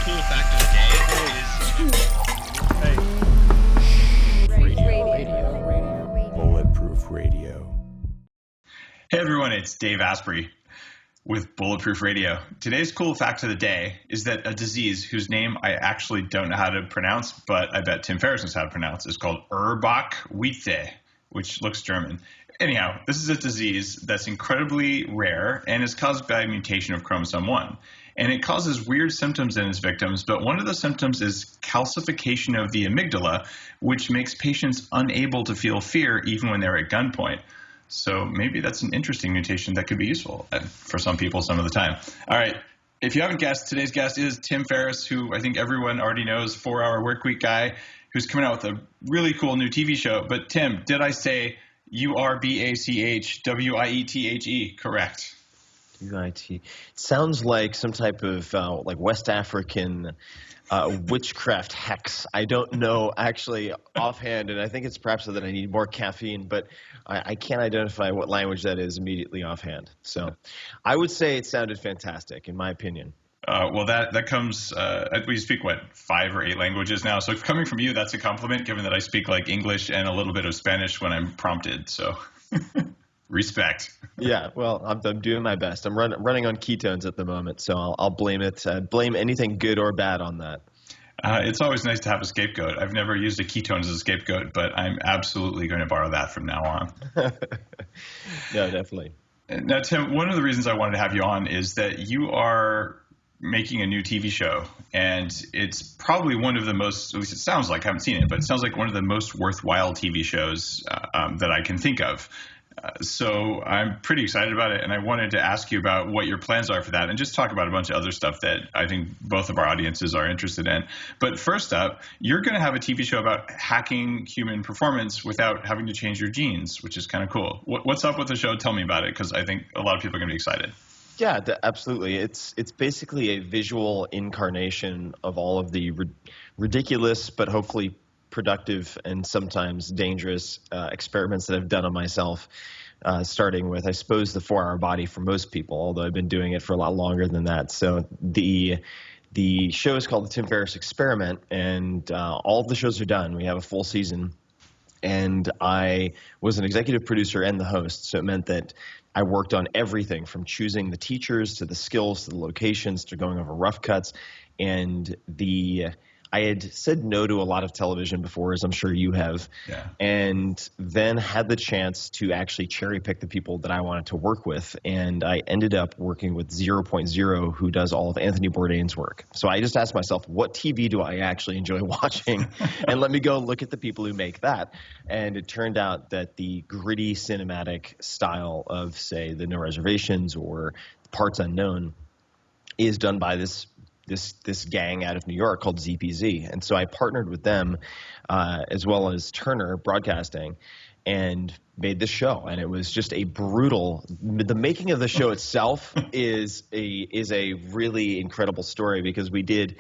cool fact of the day is... Bulletproof Radio. Hey everyone, it's Dave Asprey with Bulletproof Radio. Today's cool fact of the day is that a disease whose name I actually don't know how to pronounce, but I bet Tim Ferris knows how to pronounce, is called Erbach-Wiete, which looks German. Anyhow, this is a disease that's incredibly rare and is caused by a mutation of chromosome 1. And it causes weird symptoms in its victims, but one of the symptoms is calcification of the amygdala, which makes patients unable to feel fear even when they're at gunpoint. So maybe that's an interesting mutation that could be useful for some people some of the time. All right. If you haven't guessed, today's guest is Tim Ferris, who I think everyone already knows, 4-Hour Workweek guy, who's coming out with a really cool new TV show. But Tim, did I say Urbachwiethe correct? UIT. It sounds like some type of like West African witchcraft hex. I don't know actually offhand, and I think it's perhaps that I need more caffeine, but I can't identify what language that is immediately offhand. So I would say it sounded fantastic, in my opinion. Well, that comes we speak, 5 or 8 languages now. So coming from you, that's a compliment, given that I speak like English and a little bit of Spanish when I'm prompted. So respect. Yeah, well, I'm doing my best. I'm running on ketones at the moment, so I'll blame it. Blame anything good or bad on that. It's always nice to have a scapegoat. I've never used a ketone as a scapegoat, but I'm absolutely going to borrow that from now on. No, definitely. Now, Tim, one of the reasons I wanted to have you on is that you are making a new TV show, and it's probably one of the most, at least it sounds like, I haven't seen it, but it sounds like one of the most worthwhile TV shows that I can think of. So I'm pretty excited about it, and I wanted to ask you about what your plans are for that and just talk about a bunch of other stuff that I think both of our audiences are interested in. But first up, you're going to have a TV show about hacking human performance without having to change your genes, which is kind of cool. What's up with the show? Tell me about it, because I think a lot of people are going to be excited. Yeah, absolutely. It's basically a visual incarnation of all of the ridiculous but hopefully productive and sometimes dangerous experiments that I've done on myself, starting with, I suppose, the 4-Hour Body for most people, although I've been doing it for a lot longer than that. So the show is called the Tim Ferris Experiment, and all of the shows are done. We have a full season, and I was an executive producer and the host, so it meant that I worked on everything from choosing the teachers to the skills to the locations to going over rough cuts, and I had said no to a lot of television before, as I'm sure you have, and then had the chance to actually cherry pick the people that I wanted to work with, and I ended up working with 0.0, who does all of Anthony Bourdain's work. So I just asked myself, what TV do I actually enjoy watching? And let me go look at the people who make that. And it turned out that the gritty cinematic style of, say, the No Reservations or Parts Unknown is done by this gang out of New York called ZPZ. And so I partnered with them as well as Turner Broadcasting and made this show. And it was just a brutal – the making of the show itself is a really incredible story, because we did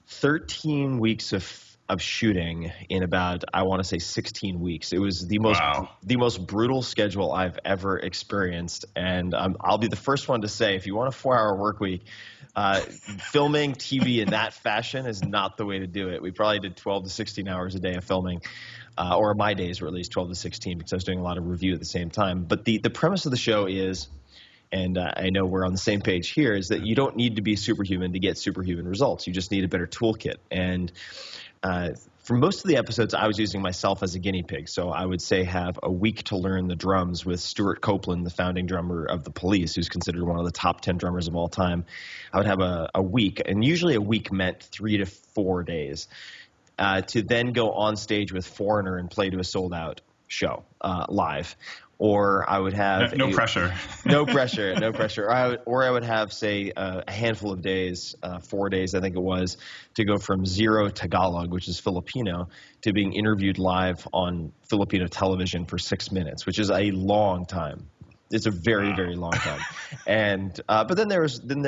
13 weeks of shooting in about, I want to say, 16 weeks. It was the most brutal schedule I've ever experienced. And I'll be the first one to say, if you want a 4-hour work week, filming TV in that fashion is not the way to do it. We probably did 12 to 16 hours a day of filming, or my days were at least 12 to 16, because I was doing a lot of review at the same time. But the premise of the show is, and I know we're on the same page here, is that you don't need to be superhuman to get superhuman results. You just need a better toolkit. And for most of the episodes, I was using myself as a guinea pig. So I would say have a week to learn the drums with Stuart Copeland, the founding drummer of the Police, who's considered one of the top 10 drummers of all time. I would have a week, and usually a week meant 3 to 4 days, to then go on stage with Foreigner and play to a sold-out show live. Or I would have no pressure. No pressure. Or I would have, say, a handful of days, 4 days I think it was, to go from zero Tagalog, which is Filipino, to being interviewed live on Filipino television for 6 minutes, which is a long time. It's a very, very long time. And but then there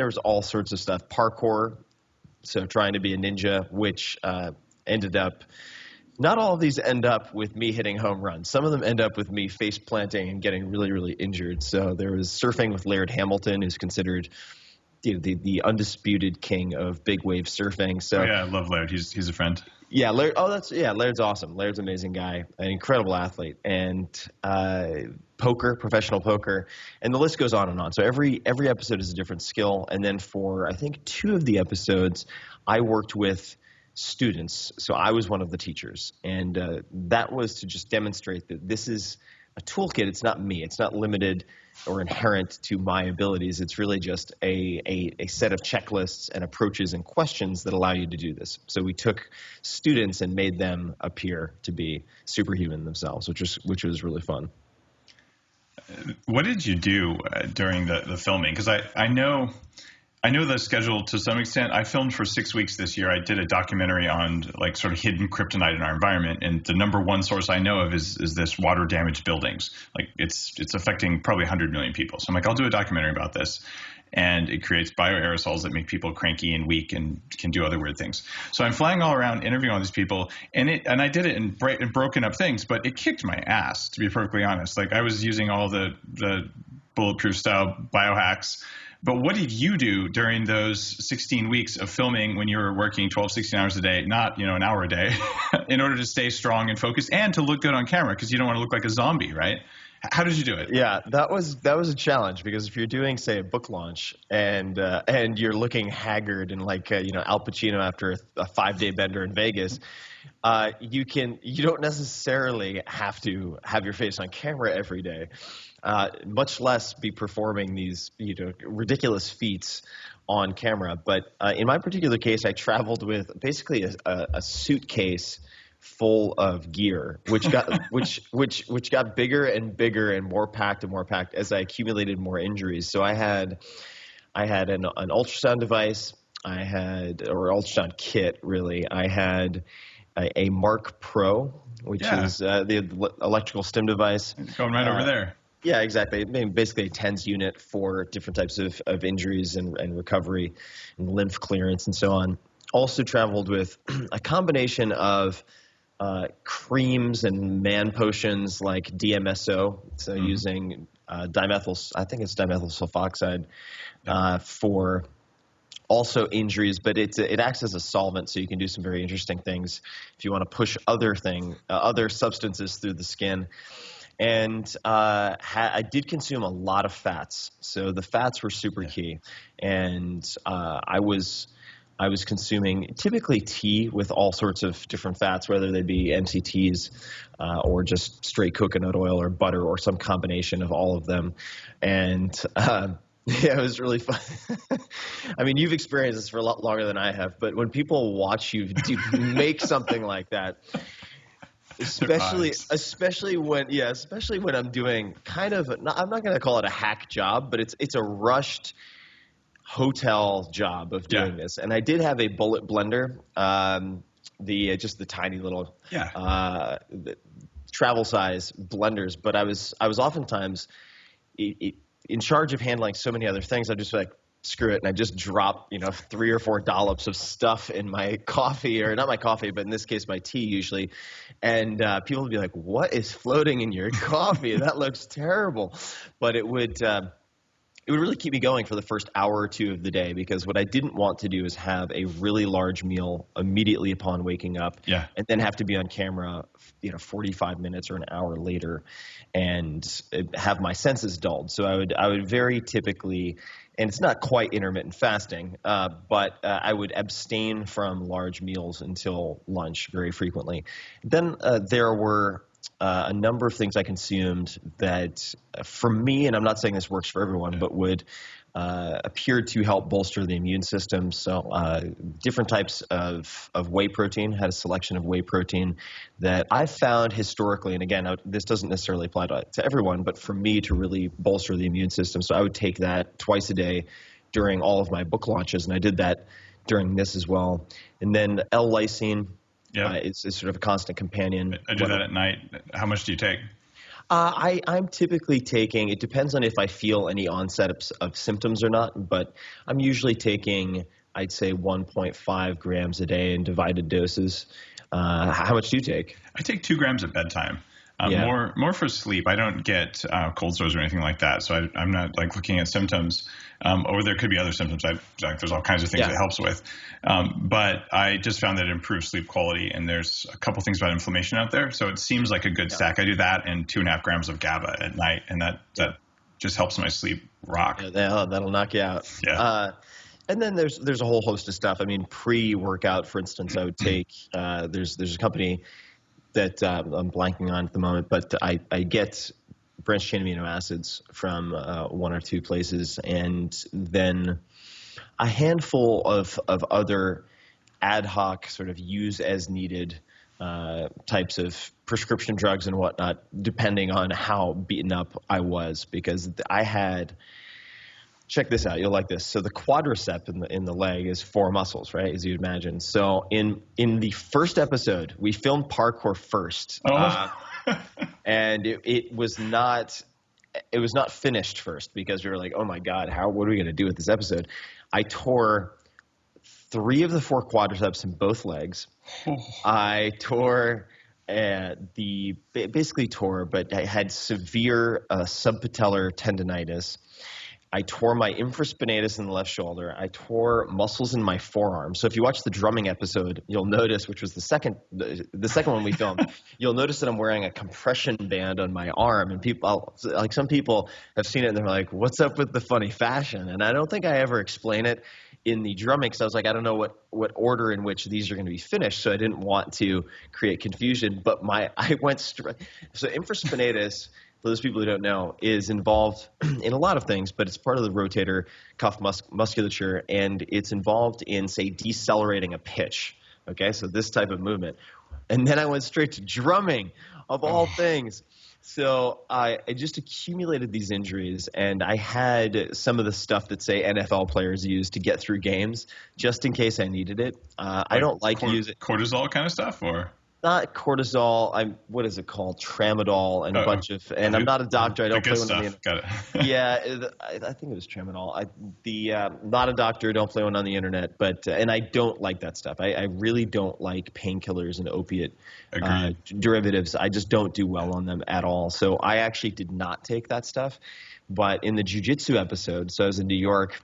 was all sorts of stuff. Parkour, so trying to be a ninja, which ended up – not all of these end up with me hitting home runs. Some of them end up with me face planting and getting really, really injured. So there was surfing with Laird Hamilton, who's considered the undisputed king of big wave surfing. So I love Laird. He's a friend. Yeah, Laird. Laird's awesome. Laird's an amazing guy, an incredible athlete, and professional poker, and the list goes on and on. So every episode is a different skill, and then for I think 2 of the episodes, I worked with students. So I was one of the teachers, and that was to just demonstrate that this is a toolkit. It's not me. It's not limited or inherent to my abilities. It's really just a set of checklists and approaches and questions that allow you to do this. So we took students and made them appear to be superhuman themselves, which was really fun. What did you do during the filming? Because I know the schedule to some extent. I filmed for 6 weeks this year. I did a documentary on like sort of hidden kryptonite in our environment, and the number one source I know of is this water damaged buildings. Like it's affecting probably 100 million people. So I'm like, I'll do a documentary about this, and it creates bioaerosols that make people cranky and weak and can do other weird things. So I'm flying all around interviewing all these people, and I did it in broken up things, but it kicked my ass, to be perfectly honest. Like I was using all the bulletproof style biohacks. But what did you do during those 16 weeks of filming when you were working 12, 16 hours a day, not, an hour a day, in order to stay strong and focused and to look good on camera? Because you don't want to look like a zombie, right? How did you do it? Yeah, that was a challenge, because if you're doing, say, a book launch and you're looking haggard and like Al Pacino after a 5-day bender in Vegas, you don't necessarily have to have your face on camera every day. Much less be performing these ridiculous feats on camera. But in my particular case, I traveled with basically a suitcase full of gear, which got bigger and bigger and more packed as I accumulated more injuries. So I had an ultrasound device, or ultrasound kit really. I had a Mark Pro, which is the electrical stim device. It's going right over there. Yeah, exactly. Basically a TENS unit for different types of injuries and recovery and lymph clearance and so on. Also traveled with a combination of creams and man potions like DMSO, so using dimethyl sulfoxide for also injuries, but it acts as a solvent, so you can do some very interesting things if you want to push other substances through the skin. And I did consume a lot of fats, so the fats were super key. And I was consuming typically tea with all sorts of different fats, whether they be MCTs or just straight coconut oil or butter or some combination of all of them. And it was really fun. I mean, you've experienced this for a lot longer than I have, but when people watch you make something like that, especially when I'm doing kind of, I'm not going to call it a hack job, but it's a rushed hotel job of doing this. And I did have a bullet blender, just the tiny little travel size blenders, but I was oftentimes in charge of handling so many other things. I just like, screw it, and I just drop 3 or 4 dollops of stuff in my coffee, or not my coffee, but in this case my tea usually, and people would be like, what is floating in your coffee? That looks terrible. But it would really keep me going for the first hour or two of the day, because what I didn't want to do is have a really large meal immediately upon waking up and then have to be on camera 45 minutes or an hour later and have my senses dulled. So I would very typically, and it's not quite intermittent fasting, but I would abstain from large meals until lunch very frequently. Then there were a number of things I consumed that, for me, and I'm not saying this works for everyone, but would appear to help bolster the immune system. So different types of whey protein, had a selection of whey protein that I found historically, and again, this doesn't necessarily apply to everyone, but for me to really bolster the immune system. So I would take that twice a day during all of my book launches, and I did that during this as well. And then L-lysine is sort of a constant companion. I do that at night. How much do you take? I'm typically taking, it depends on if I feel any onset of symptoms or not, but I'm usually taking, I'd say 1.5 grams a day in divided doses. How much do you take? I take 2 grams at bedtime. More for sleep. I don't get cold sores or anything like that, so I'm not like looking at symptoms. or there could be other symptoms. There's all kinds of things it helps with. But I just found that it improves sleep quality, and there's a couple things about inflammation out there. So it seems like a good stack. I do that and 2.5 grams of GABA at night, and that just helps my sleep rock. Yeah, that'll knock you out. Yeah. And then there's a whole host of stuff. I mean, pre-workout, for instance, I would take there's a company that I'm blanking on at the moment, but I get branched chain amino acids from one or two places, and then a handful of other ad hoc sort of use as needed types of prescription drugs and whatnot, depending on how beaten up I was, because I had. Check this out. You'll like this. So the quadricep in the leg is 4 muscles, right? As you'd imagine. So in the first episode, we filmed parkour first, and it was not finished first because we were like, oh my God, what are we going to do with this episode? I tore 3 of the 4 quadriceps in both legs. I tore basically tore, but I had severe subpatellar tendonitis. I tore my infraspinatus in the left shoulder. I tore muscles in my forearm. So if you watch the drumming episode, you'll notice, which was the second one we filmed, you'll notice that I'm wearing a compression band on my arm. And some people have seen it and they're like, what's up with the funny fashion? And I don't think I ever explain it in the drumming because I was like, I don't know what order in which these are going to be finished. So I didn't want to create confusion. But I went straight. So infraspinatus, for those people who don't know, is involved in a lot of things, but it's part of the rotator cuff musculature, and it's involved in, say, decelerating a pitch. Okay, so this type of movement. And then I went straight to drumming, of all things. So I just accumulated these injuries, and I had some of the stuff that, say, NFL players use to get through games, just in case I needed it. I don't like to use it. Cortisol kind of stuff, or? Not cortisol. What is it called? Tramadol and a bunch of. And I'm not a doctor. I don't play one on the internet. Got it. Yeah, I think it was tramadol. Not a doctor. Don't play one on the internet. But and I don't like that stuff. I really don't like painkillers and opiate derivatives. I just don't do well on them at all. So I actually did not take that stuff. But in the jiu-jitsu episode, so I was in New York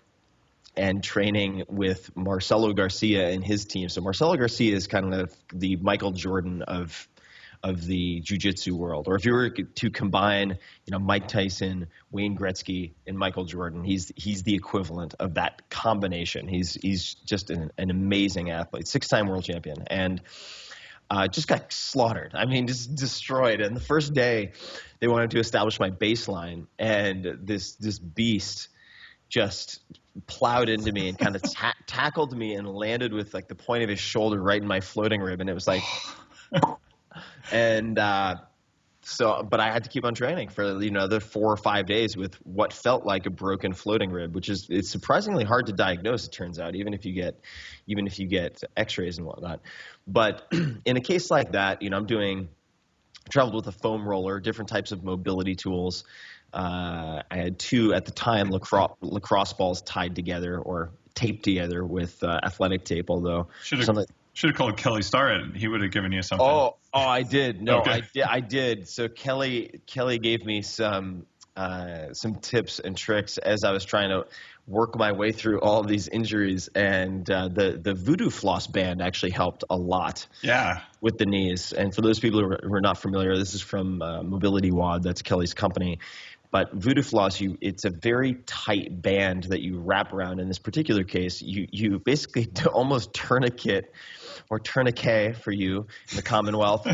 and training with Marcelo Garcia and his team. So Marcelo Garcia is kind of the Michael Jordan of the jiu-jitsu world. Or if you were to combine, Mike Tyson, Wayne Gretzky, and Michael Jordan, he's the equivalent of that combination. He's just an amazing athlete, 6-time world champion, and just got slaughtered. I mean, just destroyed. And the first day, they wanted to establish my baseline, and this beast just plowed into me and kind of tackled me and landed with like the point of his shoulder right in my floating rib, and it was like and but I had to keep on training for another 4 or 5 days with what felt like a broken floating rib, which it's surprisingly hard to diagnose, it turns out, even if you get x-rays and whatnot. But in a case like that, traveled with a foam roller, different types of mobility tools. I had 2 at the time lacrosse balls tied together or taped together with athletic tape. Although should have called Kelly Starrett. He would have given you something. Oh, I did. No, okay. I did. So Kelly gave me some tips and tricks as I was trying to work my way through all of these injuries, and the voodoo floss band actually helped a lot. Yeah. With the knees. And for those people who are not familiar, this is from Mobility WOD. That's Kelly's company. But voodoo floss, it's a very tight band that you wrap around. In this particular case, you basically almost tourniquet, or tourniquet for you in the Commonwealth.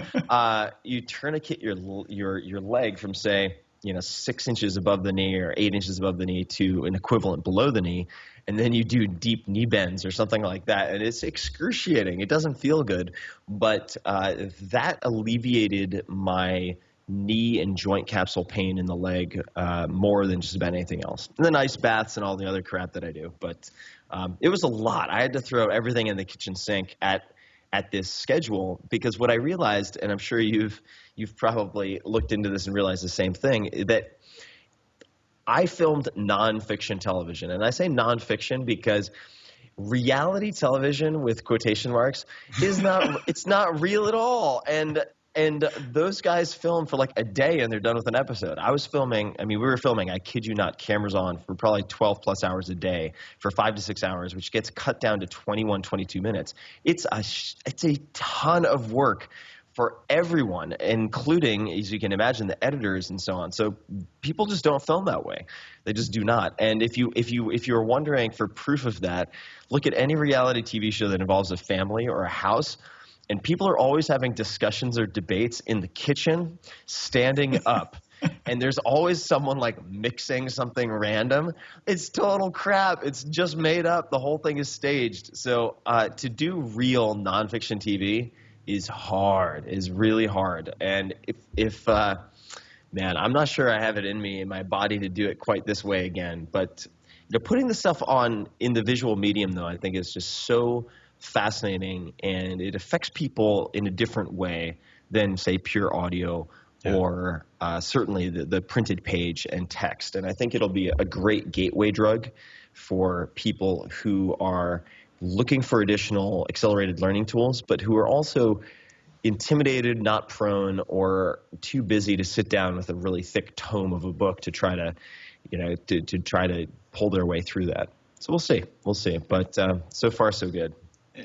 You tourniquet your leg from, say, 6 inches above the knee or 8 inches above the knee to an equivalent below the knee, and then you do deep knee bends or something like that, and it's excruciating. It doesn't feel good, but that alleviated my knee and joint capsule pain in the leg more than just about anything else. And then ice baths and all the other crap that I do. But it was a lot. I had to throw everything in the kitchen sink at this schedule, because what I realized, and I'm sure you've probably looked into this and realized the same thing, that I filmed nonfiction television. And I say nonfiction because reality television, with quotation marks, it's not real at all. And And those guys film for like a day and they're done with an episode. We were filming, I kid you not, cameras on for probably 12 plus hours a day for 5 to 6 hours, which gets cut down to 21, 22 minutes. It's a ton of work for everyone, including, as you can imagine, the editors and so on. So people just don't film that way. They just do not. And if you're wondering for proof of that, look at any reality TV show that involves a family or a house. And people are always having discussions or debates in the kitchen, standing up. And there's always someone like mixing something random. It's total crap. It's just made up. The whole thing is staged. So to do real nonfiction TV is hard, is really hard. And if man, I'm not sure I have it in me, in my body to do it quite this way again. But putting the stuff on in the visual medium, though, I think is just so fascinating, and it affects people in a different way than, say, pure audio or certainly the printed page and text. And I think it'll be a great gateway drug for people who are looking for additional accelerated learning tools, but who are also intimidated, not prone, or too busy to sit down with a really thick tome of a book to try to, to try to pull their way through that. So we'll see. But so far, so good.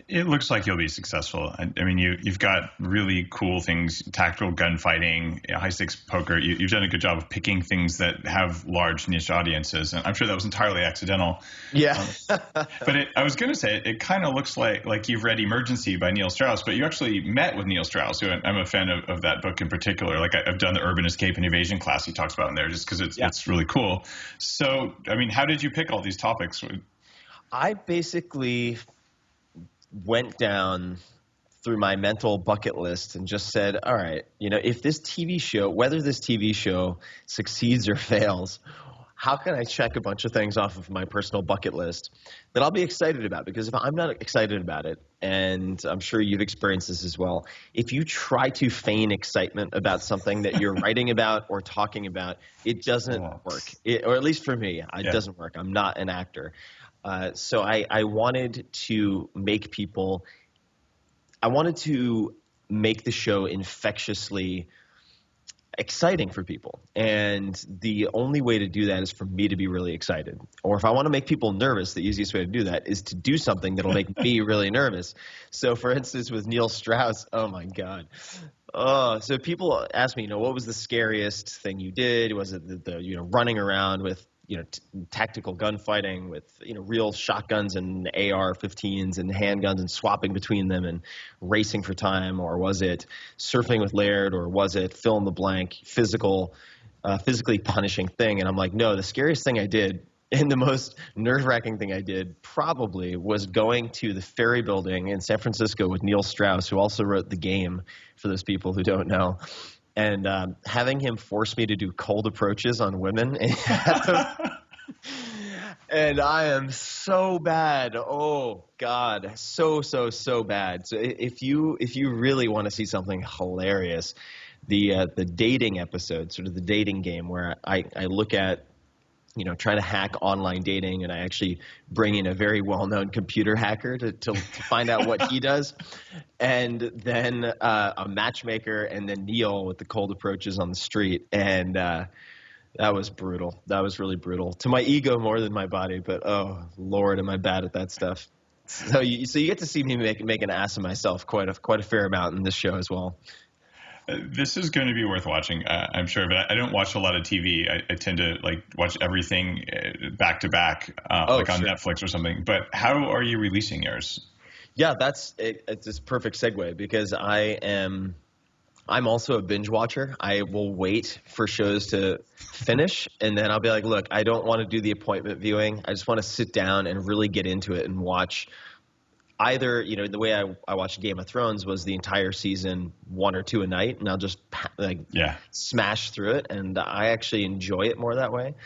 It looks like you'll be successful. I mean, you've got really cool things, tactical gunfighting, high-stakes poker. You've done a good job of picking things that have large niche audiences, and I'm sure that was entirely accidental. Yeah. But I was going to say, it kind of looks like you've read Emergency by Neil Strauss, but you actually met with Neil Strauss, who I'm a fan of that book in particular. Like I've done the Urban Escape and Evasion class he talks about in there just because it's really cool. So, I mean, how did you pick all these topics? I basically went down through my mental bucket list and just said, all right, if this TV show, whether this TV show succeeds or fails, how can I check a bunch of things off of my personal bucket list that I'll be excited about? Because if I'm not excited about it, and I'm sure you've experienced this as well, if you try to feign excitement about something that you're writing about or talking about, it doesn't work. Or at least for me, it doesn't work. I'm not an actor. So I wanted to make the show infectiously exciting for people. And the only way to do that is for me to be really excited. Or if I want to make people nervous, the easiest way to do that is to do something that'll make me really nervous. So for instance, with Neil Strauss, oh my God. So people ask me, what was the scariest thing you did? Was it the running around with tactical gunfighting with, real shotguns and AR-15s and handguns and swapping between them and racing for time? Or was it surfing with Laird? Or was it fill in the blank, physically punishing thing? And I'm like, no, the scariest thing I did and the most nerve-wracking thing I did probably was going to the Ferry Building in San Francisco with Neil Strauss, who also wrote The Game, for those people who don't know. And having him force me to do cold approaches on women. And I am so bad. Oh, God. So bad. So if you really want to see something hilarious, the dating episode, sort of the dating game where I look at, trying to hack online dating, and I actually bring in a very well-known computer hacker to find out what he does, and then a matchmaker, and then Neil with the cold approaches on the street, and that was brutal. That was really brutal to my ego more than my body. But oh Lord, am I bad at that stuff? So you get to see me make an ass of myself quite a fair amount in this show as well. This is going to be worth watching, I'm sure, but I don't watch a lot of TV. I tend to watch everything back to back, on Netflix or something. But how are you releasing yours? Yeah, it's this perfect segue because I'm also a binge watcher. I will wait for shows to finish, and then I'll be like, look, I don't want to do the appointment viewing. I just want to sit down and really get into it and watch. Either, the way I watched Game of Thrones was the entire season 1 or 2 a night, and I'll just smash through it, and I actually enjoy it more that way.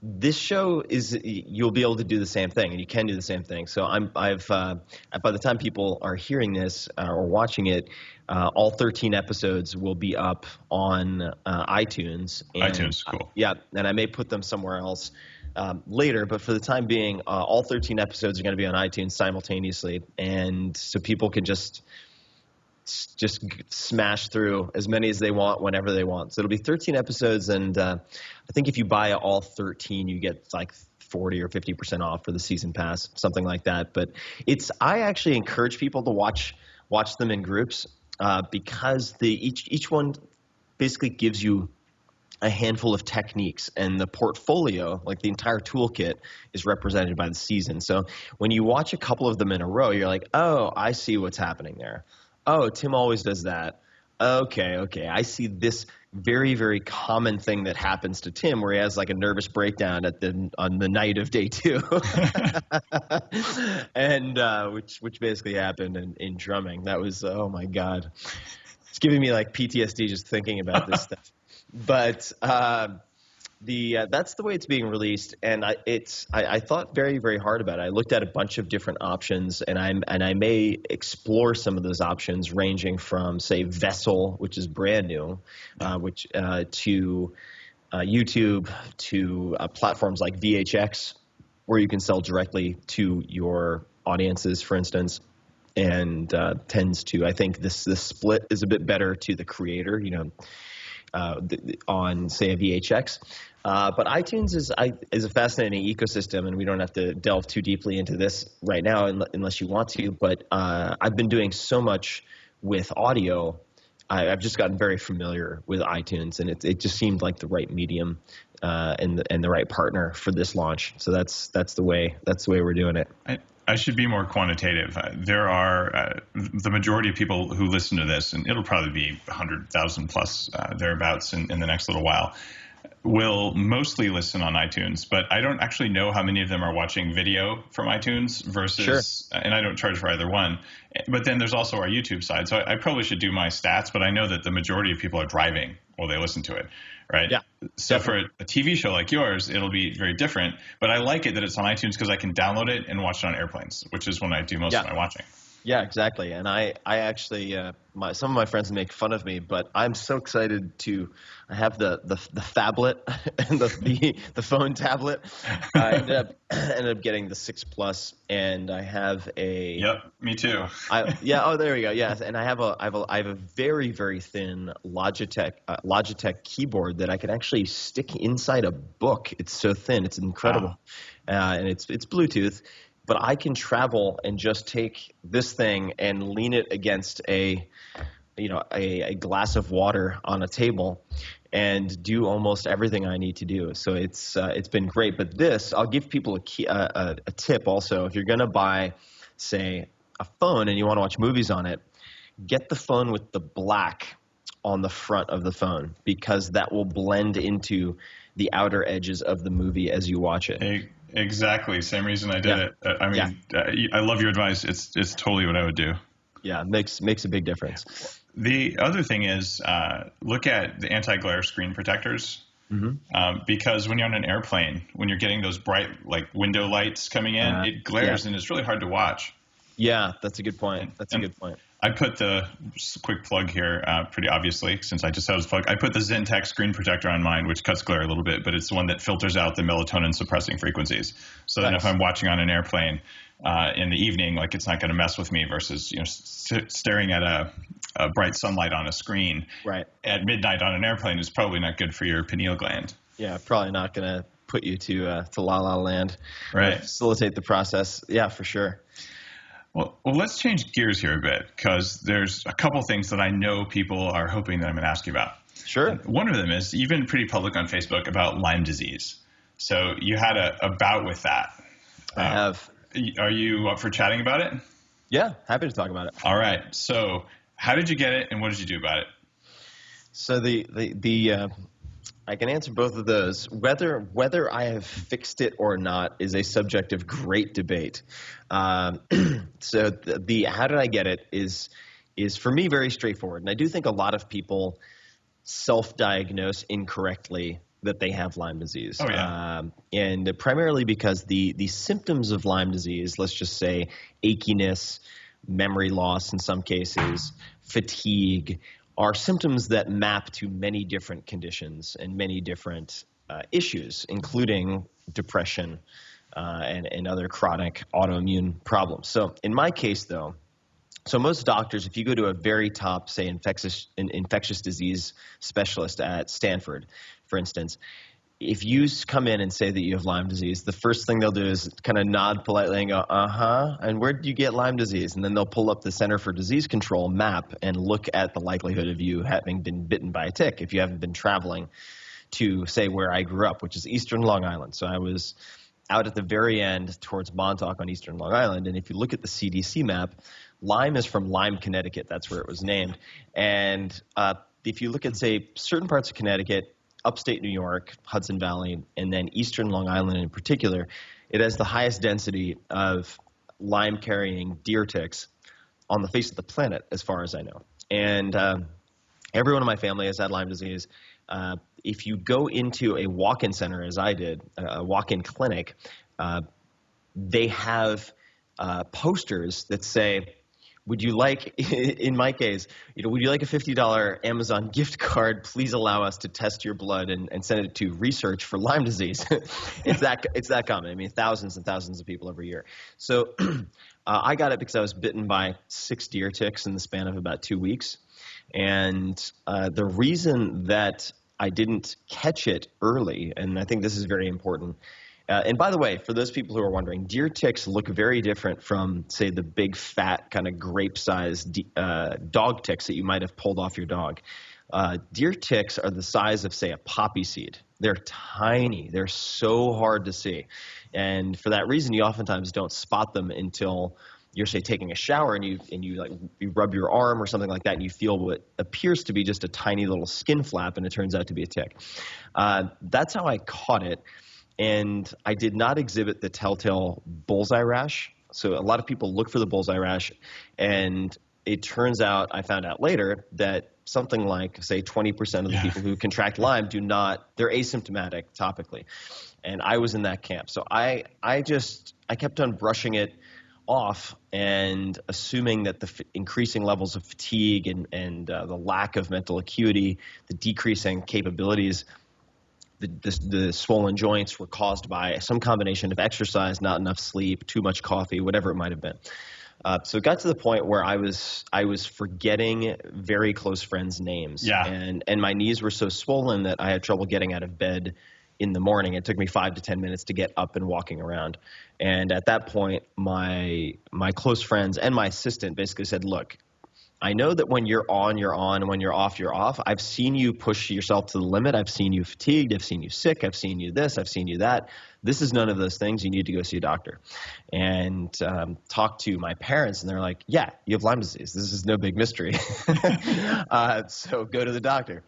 This show you'll be able to do the same thing, and you can do the same thing. So by the time people are hearing this or watching it, all 13 episodes will be up on iTunes. iTunes, cool. And I may put them somewhere else later, but for the time being, all 13 episodes are going to be on iTunes simultaneously, and so people can just just smash through as many as they want whenever they want. So it'll be 13 episodes, and I think if you buy all 13, you get like 40 or 50% off for the season pass, something like that. But I actually encourage people to watch them in groups because each one basically gives you a handful of techniques, and the portfolio, like the entire toolkit, is represented by the season. So when you watch a couple of them in a row, you're like, oh, I see what's happening there. Oh, Tim always does that. Okay, I see this very, very common thing that happens to Tim where he has like a nervous breakdown on the night of day 2. And which basically happened in drumming. That was, oh my God. It's giving me like PTSD just thinking about this stuff. But that's the way it's being released, and I thought very, very hard about it. I looked at a bunch of different options, and I may explore some of those options, ranging from say Vessel, which is brand new, to YouTube, to platforms like VHX, where you can sell directly to your audiences, for instance. And tends to, I think this split is a bit better to the creator, on say a VHX. But iTunes is a fascinating ecosystem, and we don't have to delve too deeply into this right now unless you want to. But I've been doing so much with audio. I've just gotten very familiar with iTunes, and it just seemed like the right medium and the right partner for this launch. So that's the way we're doing it. I should be more quantitative. There are the majority of people who listen to this, and it'll probably be 100,000 plus thereabouts in the next little while, will mostly listen on iTunes. But I don't actually know how many of them are watching video from iTunes versus, and I don't charge for either one. But then there's also our YouTube side. So I probably should do my stats, but I know that the majority of people are driving while they listen to it. Right. Yeah. So definitely. For a TV show like yours, it'll be very different. But I like it that it's on iTunes because I can download it and watch it on airplanes, which is when I do most of my watching. Yeah, exactly. And I actually, some of my friends make fun of me, but I'm so excited I have the phablet and the phone tablet. I ended up getting the 6 Plus, and I have a. Yep, me too. Oh, there we go. Yes, and I have a very, very thin Logitech keyboard that I can actually stick inside a book. It's so thin, it's incredible, and it's Bluetooth. But I can travel and just take this thing and lean it against a glass of water on a table and do almost everything I need to do. So it's been great. But I'll give people a tip also. If you're going to buy, say, a phone and you want to watch movies on it, get the phone with the black on the front of the phone, because that will blend into the outer edges of the movie as you watch it. Exactly. Same reason I did it. I love your advice. It's totally what I would do. Yeah, it makes a big difference. The other thing is look at the anti-glare screen protectors. Mm-hmm. Because when you're on an airplane, when you're getting those bright like window lights coming in, it glares and it's really hard to watch. Yeah, that's a good point. I put just a quick plug here, pretty obviously, since I just said it was a plug. I put the Zentek screen protector on mine, which cuts glare a little bit, but it's the one that filters out the melatonin suppressing frequencies. So then if I'm watching on an airplane in the evening, like it's not going to mess with me versus staring at a bright sunlight on a screen at midnight on an airplane is probably not good for your pineal gland. Yeah, probably not going to put you to La La Land. Right. Facilitate the process. Yeah, for sure. Well, let's change gears here a bit, because there's a couple things that I know people are hoping that I'm going to ask you about. Sure. And one of them is you've been pretty public on Facebook about Lyme disease. So you had a bout with that. I have. Are you up for chatting about it? Yeah, happy to talk about it. All right. So how did you get it, and what did you do about it? So I can answer both of those. Whether I have fixed it or not is a subject of great debate. So the how did I get it is for me very straightforward, and I do think a lot of people self-diagnose incorrectly that they have Lyme disease. Oh, yeah. And primarily because the symptoms of Lyme disease, let's just say achiness, memory loss in some cases, fatigue, are symptoms that map to many different conditions and many different issues, including depression and other chronic autoimmune problems. So in my case, though, So most doctors, if you go to a very top, say, infectious disease specialist at Stanford, for instance, if you come in and say that you have Lyme disease, the first thing they'll do is kind of nod politely and go, and where did you get Lyme disease? And then they'll pull up the Center for Disease Control map and look at the likelihood of you having been bitten by a tick if you haven't been traveling to, say, where I grew up, which is Eastern Long Island. So I was out at the very end towards Montauk on Eastern Long Island. And if you look at the CDC map, Lyme is from Lyme, Connecticut. That's where it was named. And if you look at, say, certain parts of Connecticut, upstate New York, Hudson Valley, and then Eastern Long Island in particular, it has the highest density of Lyme-carrying deer ticks on the face of the planet, as far as I know. And everyone in my family has had Lyme disease. If you go into a walk-in center, as I did, a walk-in clinic, they have posters that say, would you like, in my case, would you like a $50 Amazon gift card? Please allow us to test your blood and send it to research for Lyme disease. It's that common. I mean, thousands and thousands of people every year. So I got it because I was bitten by 6 deer ticks in the span of about 2 weeks. And the reason that I didn't catch it early, and I think this is very important. And by the way, for those people who are wondering, deer ticks look very different from, say, the big, fat, kind of grape-sized dog ticks that you might have pulled off your dog. Deer ticks are the size of, say, a poppy seed. They're tiny. They're so hard to see. And for that reason, you oftentimes don't spot them until you're, say, taking a shower and you rub your arm or something like that, and you feel what appears to be just a tiny little skin flap, and it turns out to be a tick. That's how I caught it. And I did not exhibit the telltale bullseye rash. So a lot of people look for the bullseye rash, and it turns out, I found out later, that something like, say, 20% of the people who contract Lyme they're asymptomatic topically. And I was in that camp. So I kept on brushing it off and assuming that the increasing levels of fatigue and the lack of mental acuity, the decreasing capabilities, the swollen joints were caused by some combination of exercise, not enough sleep, too much coffee, whatever it might have been. So it got to the point where I was forgetting very close friends' names. Yeah. And my knees were so swollen that I had trouble getting out of bed in the morning. It took me 5 to 10 minutes to get up and walking around. And at that point, my close friends and my assistant basically said, look, I know that when you're on, you're on, and when you're off, you're off. I've seen you push yourself to the limit. I've seen you fatigued. I've seen you sick. I've seen you this. I've seen you that. This is none of those things. You need to go see a doctor. And talk to my parents, and they're like, yeah, you have Lyme disease. This is no big mystery. So go to the doctor.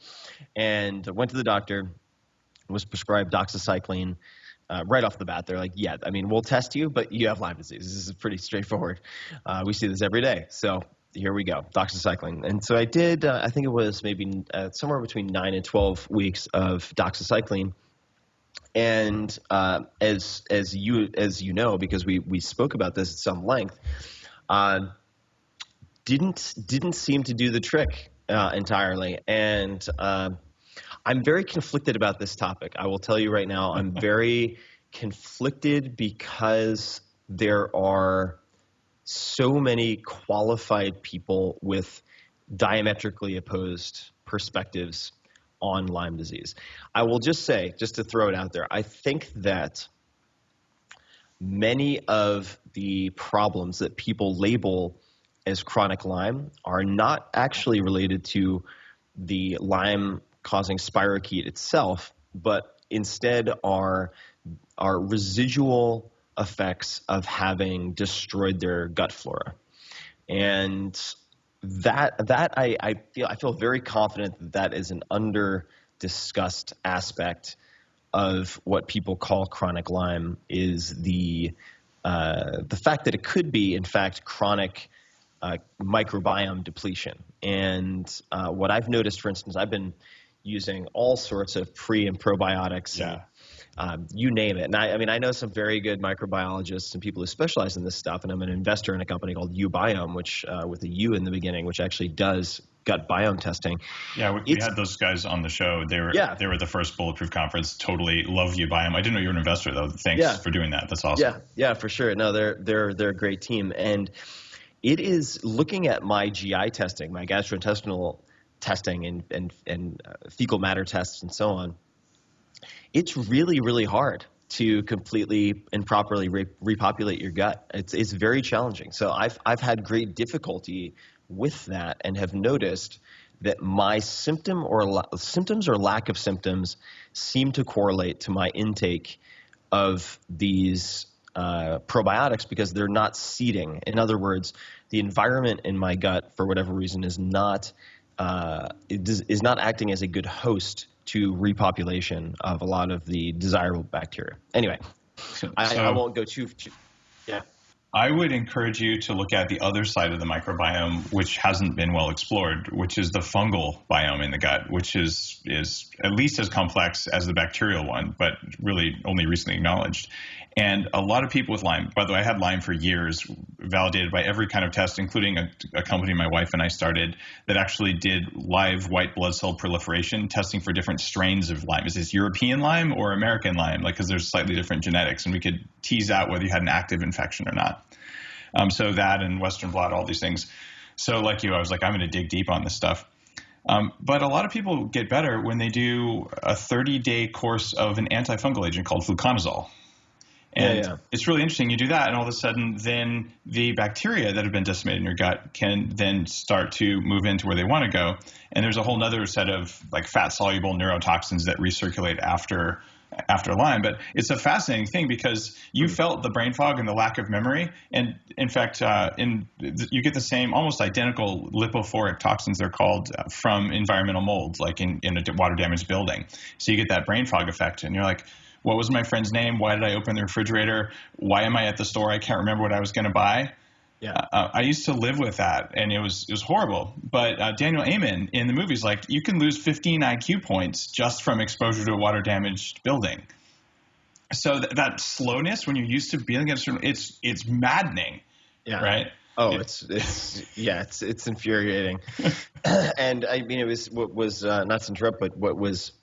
And I went to the doctor, was prescribed doxycycline. Right off the bat, they're like, yeah, I mean, we'll test you, but you have Lyme disease. This is pretty straightforward. We see this every day. So here we go, doxycycline. And so I did, I think it was maybe somewhere between 9 and 12 weeks of doxycycline. And as you know, because we spoke about this at some length, didn't seem to do the trick entirely. And I'm very conflicted about this topic. I will tell you right now, I'm very conflicted because there are so many qualified people with diametrically opposed perspectives on Lyme disease. I will just say, just to throw it out there, I think that many of the problems that people label as chronic Lyme are not actually related to the Lyme causing spirochete itself, but instead are residual effects of having destroyed their gut flora. And that I feel very confident that is an under-discussed aspect of what people call chronic Lyme is the fact that it could be, in fact, chronic microbiome depletion. And what I've noticed, for instance, I've been using all sorts of pre and probiotics, you name it. And I know some very good microbiologists and people who specialize in this stuff, and I'm an investor in a company called Biome, which with a U in the beginning, which actually does gut biome testing. Yeah, we had those guys on the show. They were at the first Bulletproof conference. Totally love Biome. I didn't know you were an investor though. Thanks for doing that. That's awesome. Yeah, for sure. No, they're a great team. And it is looking at my GI testing, my gastrointestinal testing and fecal matter tests and so on. It's really, really hard to completely and properly repopulate your gut. It's very challenging. So I've had great difficulty with that and have noticed that my symptoms or lack of symptoms seem to correlate to my intake of these probiotics because they're not seeding. In other words, the environment in my gut, for whatever reason, is not acting as a good host to repopulation of a lot of the desirable bacteria. Anyway, I won't go too yeah. I would encourage you to look at the other side of the microbiome, which hasn't been well explored, which is the fungal biome in the gut, which is at least as complex as the bacterial one, but really only recently acknowledged. And a lot of people with Lyme, by the way, I had Lyme for years, validated by every kind of test, including a company my wife and I started that actually did live white blood cell proliferation testing for different strains of Lyme. Is this European Lyme or American Lyme? Because there's slightly different genetics, and we could tease out whether you had an active infection or not. So that and Western blot, all these things. So like you, I was like, I'm going to dig deep on this stuff. But a lot of people get better when they do a 30-day course of an antifungal agent called fluconazole. And it's really interesting. You do that, and all of a sudden, then the bacteria that have been decimated in your gut can then start to move into where they want to go. And there's a whole other set of like fat-soluble neurotoxins that recirculate after Lyme. But it's a fascinating thing because you felt the brain fog and the lack of memory. And in fact, you get the same almost identical lipophoric toxins, they're called, from environmental molds, like in a water-damaged building. So you get that brain fog effect, and you're like, what was my friend's name? Why did I open the refrigerator? Why am I at the store? I can't remember what I was going to buy. Yeah. I used to live with that, and it was horrible. But Daniel Amen in the movie is like, you can lose 15 IQ points just from exposure to a water-damaged building. So that slowness when you're used to being at a certain, it's maddening. Yeah. Right. Oh, it's infuriating. And I mean, it was what was not to interrupt, but what was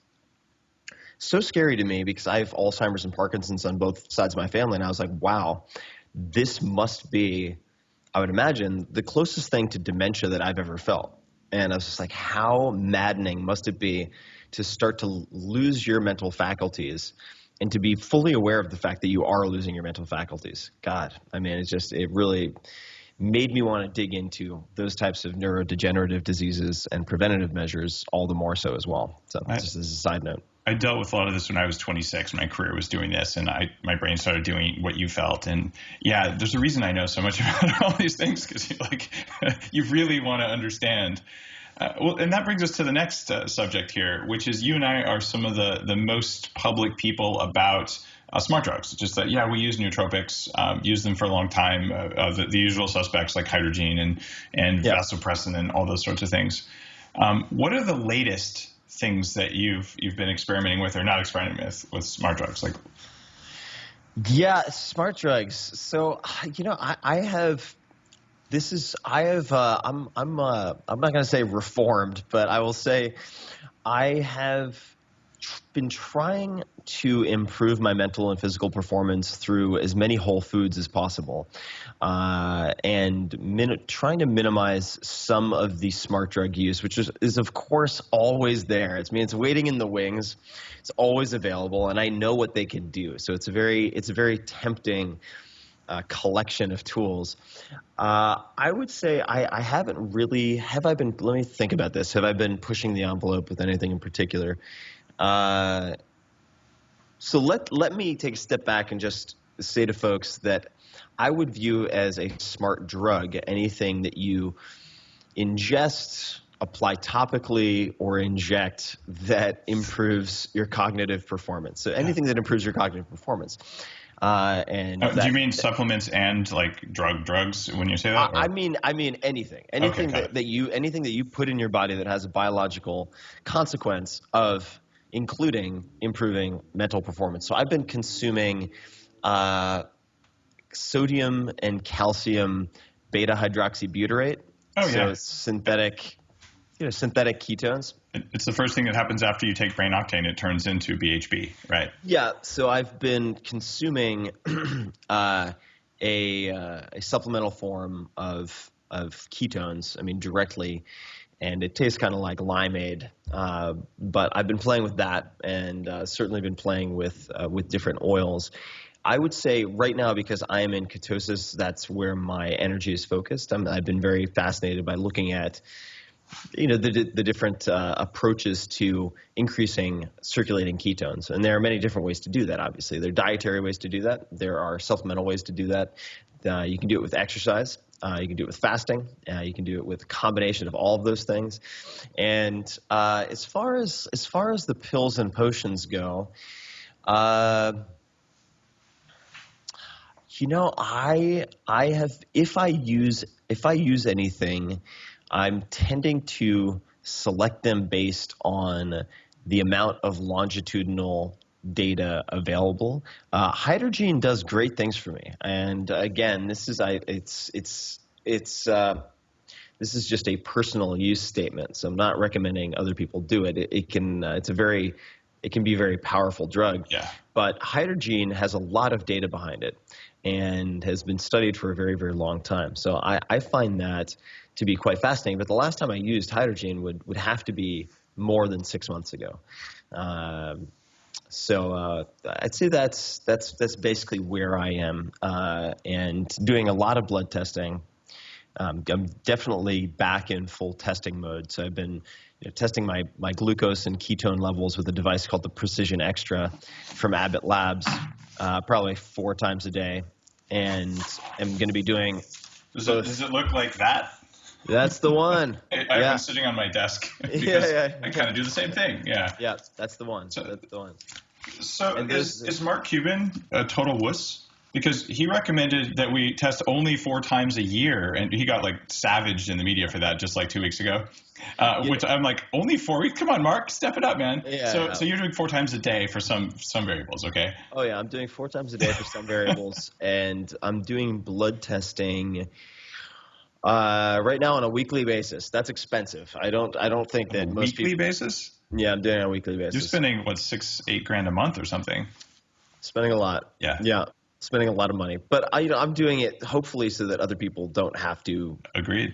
so scary to me, because I have Alzheimer's and Parkinson's on both sides of my family, and I was like, wow, this must be, I would imagine, the closest thing to dementia that I've ever felt. And I was just like, how maddening must it be to start to lose your mental faculties and to be fully aware of the fact that you are losing your mental faculties. God, I mean, it really made me want to dig into those types of neurodegenerative diseases and preventative measures all the more so as well. So just as a side note. I dealt with a lot of this when I was 26. My career was doing this, and my brain started doing what you felt. And yeah, there's a reason I know so much about all these things, because you really want to understand. And that brings us to the next subject here, which is you and I are some of the most public people about smart drugs. Just that, yeah, we use nootropics, use them for a long time. The usual suspects like hydrogen and vasopressin and all those sorts of things. What are the latest things that you've been experimenting with or not experimenting with smart drugs? Like, yeah, smart drugs. So, I'm not going to say reformed, but I will say I have been trying to improve my mental and physical performance through as many whole foods as possible, and trying to minimize some of the smart drug use, which is of course always there. It's waiting in the wings. It's always available, and I know what they can do. So it's a very tempting collection of tools. I would say I haven't really. Have I been? Let me think about this. Have I been pushing the envelope with anything in particular? So let me take a step back and just say to folks that I would view as a smart drug anything that you ingest, apply topically, or inject that improves your cognitive performance. So anything that improves your cognitive performance. Do you mean supplements and like drugs when you say that? I mean anything that you put in your body that has a biological consequence of including improving mental performance. So I've been consuming sodium and calcium beta hydroxybutyrate. So synthetic ketones. It's the first thing that happens after you take brain octane. It turns into BHB, right? Yeah. So I've been consuming a supplemental form of ketones. I mean, directly, and it tastes kind of like limeade. But I've been playing with that, and certainly been playing with different oils. I would say right now, because I am in ketosis, that's where my energy is focused. I've been very fascinated by looking at the different approaches to increasing circulating ketones. And there are many different ways to do that, obviously. There are dietary ways to do that. There are supplemental ways to do that. You can do it with exercise. You can do it with fasting. You can do it with a combination of all of those things. And as far as the pills and potions go, I have, if I use anything, I'm tending to select them based on the amount of longitudinal data available. Hydrogen does great things for me, and again, this is just a personal use statement, so I'm not recommending other people do it. It can be a very powerful drug. Yeah. But hydrogen has a lot of data behind it and has been studied for a very, very long time. So I find that to be quite fascinating. But the last time I used hydrogen would have to be more than 6 months ago. So I'd say that's basically where I am, and doing a lot of blood testing. I'm definitely back in full testing mode. So I've been testing my glucose and ketone levels with a device called the Precision Extra from Abbott Labs, probably 4 times a day. And I'm going to be doing. Does it look like that? That's the one. I've been sitting on my desk because I kind of do the same thing. Yeah. Yeah, that's the one. That's the one. So is Mark Cuban a total wuss? Because he recommended that we test only 4 times a year, and he got savaged in the media for that just 2 weeks ago. Which I'm like, only 4 weeks? Come on, Mark, step it up, man. Yeah, so you're doing 4 times a day for some variables, okay? Oh yeah, I'm doing 4 times a day for some variables, and I'm doing blood testing right now on a weekly basis. That's expensive. I don't think that most people. Weekly basis? Yeah, I'm doing it on a weekly basis. You're spending $6-8 grand a month or something. Spending a lot. Yeah. Spending a lot of money, but I'm doing it hopefully so that other people don't have to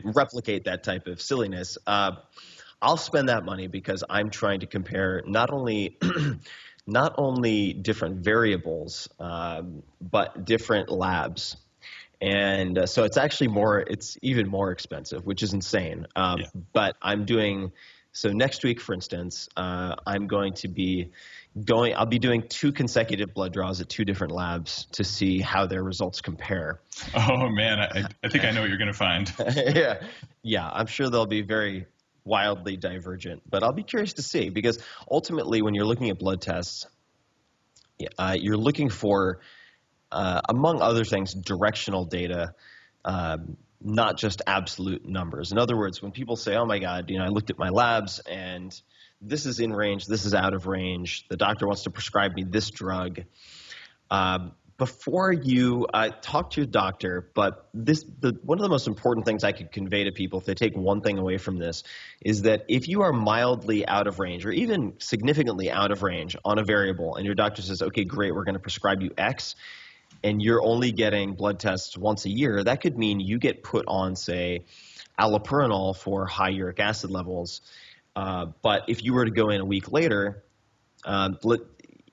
replicate that type of silliness. I'll spend that money because I'm trying to compare not only different variables, but different labs. And so it's actually it's even more expensive, which is insane. But I'm doing, so next week, for instance, I'm going to be I'll be doing 2 consecutive blood draws at 2 different labs to see how their results compare. Oh man, I think I know what you're going to find. Yeah, I'm sure they'll be very wildly divergent, but I'll be curious to see, because ultimately when you're looking at blood tests, you're looking for, among other things, directional data, not just absolute numbers. In other words, when people say, oh my God, I looked at my labs and this is in range, this is out of range, the doctor wants to prescribe me this drug. Before you talk to your doctor, but one of the most important things I could convey to people, if they take one thing away from this, is that if you are mildly out of range or even significantly out of range on a variable and your doctor says, okay, great, we're going to prescribe you X, and you're only getting blood tests once a year, that could mean you get put on, say, allopurinol for high uric acid levels. But if you were to go in a week later,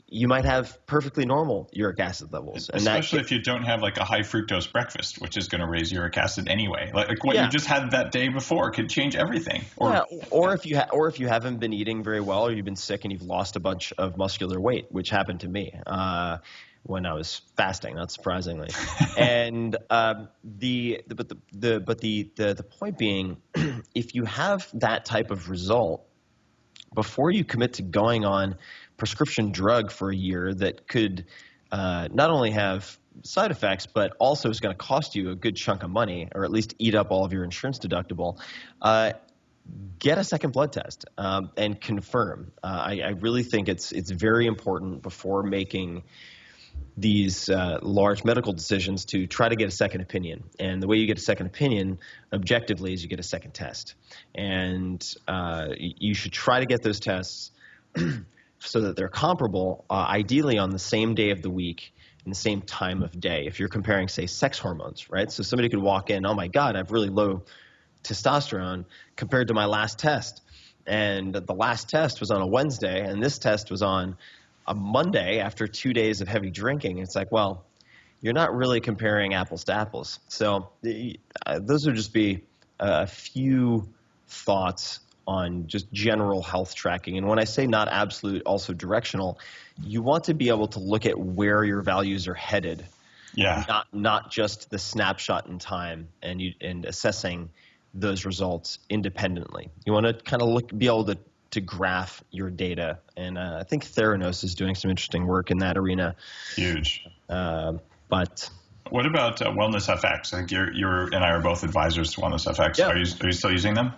you might have perfectly normal uric acid levels. Especially if you don't have a high fructose breakfast, which is going to raise uric acid anyway. Like what you just had that day before could change everything. Or if you haven't been eating very well, or you've been sick and you've lost a bunch of muscular weight, which happened to me when I was fasting, not surprisingly. And the point being, if you have that type of result, before you commit to going on prescription drug for a year that could not only have side effects, but also is going to cost you a good chunk of money, or at least eat up all of your insurance deductible, get a second blood test and confirm. I really think it's very important before making these large medical decisions to try to get a second opinion. And the way you get a second opinion objectively is you get a second test. And you should try to get those tests so that they're comparable, ideally on the same day of the week, in the same time of day. If you're comparing, say, sex hormones, right? So somebody could walk in, oh my God, I have really low testosterone compared to my last test. And the last test was on a Wednesday, and this test was on a Monday after 2 days of heavy drinking. It's like, well, you're not really comparing apples to apples. So those would just be a few thoughts on just general health tracking. And when I say not absolute, also directional, you want to be able to look at where your values are headed. Yeah. Not just the snapshot in time and assessing those results independently. You want to kind of be able to graph your data. And I think Theranos is doing some interesting work in that arena. Huge. But what about Wellness FX? I think you and I are both advisors to Wellness FX. Yeah. Are you still using them?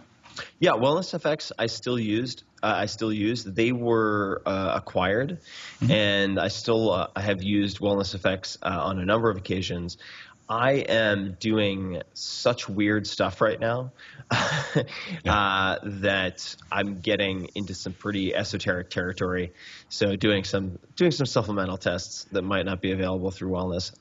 Yeah, Wellness FX I still use. They were acquired, and I still I have used Wellness FX on a number of occasions. I am doing such weird stuff right now that I'm getting into some pretty esoteric territory. So doing some supplemental tests that might not be available through Wellness.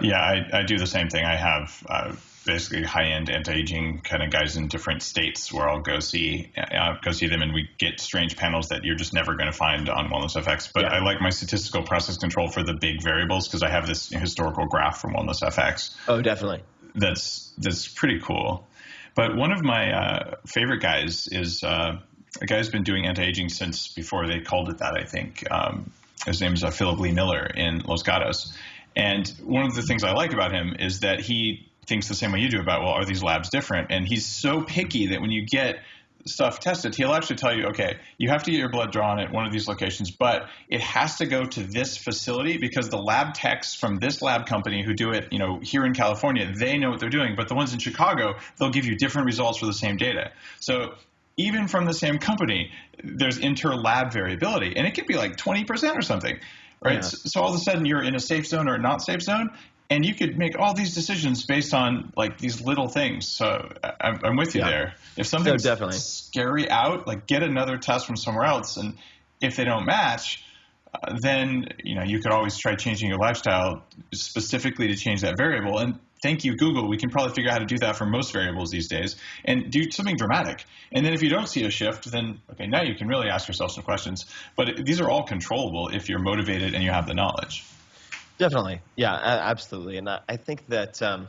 Yeah, I do the same thing. I have basically high-end anti-aging kind of guys in different states where I'll go see them, and we get strange panels that you're just never going to find on Wellness FX. But I like my statistical process control for the big variables because I have this historical graph from Wellness FX. Oh, definitely. That's pretty cool. But one of my favorite guys is a guy who's been doing anti-aging since before they called it that, I think. His name is Philip Lee Miller in Los Gatos. And one of the things I like about him is that he thinks the same way you do about, well, are these labs different? And he's so picky that when you get stuff tested, he'll actually tell you, okay, you have to get your blood drawn at one of these locations, but it has to go to this facility because the lab techs from this lab company who do it, here in California, they know what they're doing. But the ones in Chicago, they'll give you different results for the same data. So even from the same company, there's inter-lab variability, and it could be like 20% or something. Right. Yeah. So all of a sudden you're in a safe zone or a not safe zone, and you could make all these decisions based on like these little things. So I'm with you there. If something's scary out, like get another test from somewhere else. And if they don't match, then, you could always try changing your lifestyle specifically to change that variable. And thank you, Google. We can probably figure out how to do that for most variables these days and do something dramatic. And then if you don't see a shift, then, okay, now you can really ask yourself some questions. But these are all controllable if you're motivated and you have the knowledge. Definitely. Yeah, absolutely. And I think that, the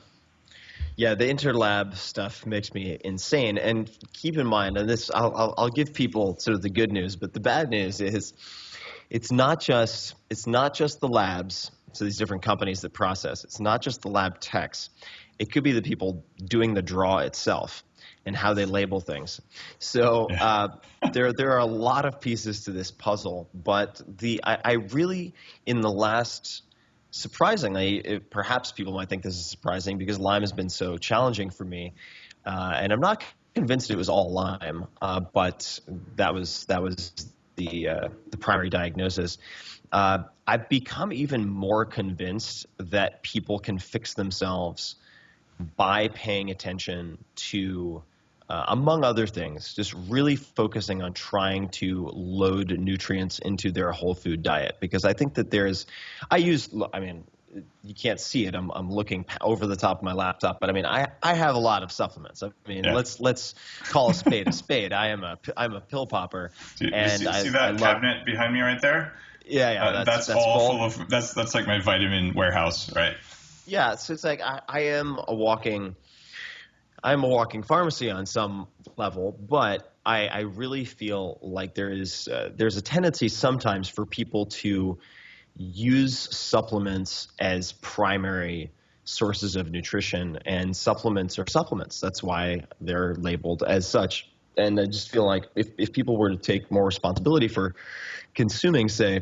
interlab stuff makes me insane. And keep in mind, and this, I'll give people sort of the good news, but the bad news is it's not just the labs. So these different companies that process, it's not just the lab techs. It could be the people doing the draw itself and how they label things. So there are a lot of pieces to this puzzle, but I really, in the last, surprisingly, perhaps people might think this is surprising because Lyme has been so challenging for me, and I'm not convinced it was all Lyme, but that was the primary diagnosis. I've become even more convinced that people can fix themselves by paying attention to, among other things, just really focusing on trying to load nutrients into their whole food diet. Because I think that you can't see it. I'm looking over the top of my laptop, but I have a lot of supplements. Let's call a spade a spade. I'm a pill popper. See that cabinet behind me right there? Yeah. That's all full of. That's like my vitamin warehouse, right? Yeah. So it's like I'm a walking pharmacy on some level, but I really feel like there's a tendency sometimes for people to use supplements as primary sources of nutrition, and supplements are supplements. That's why they're labeled as such. And I just feel like if people were to take more responsibility for consuming, say,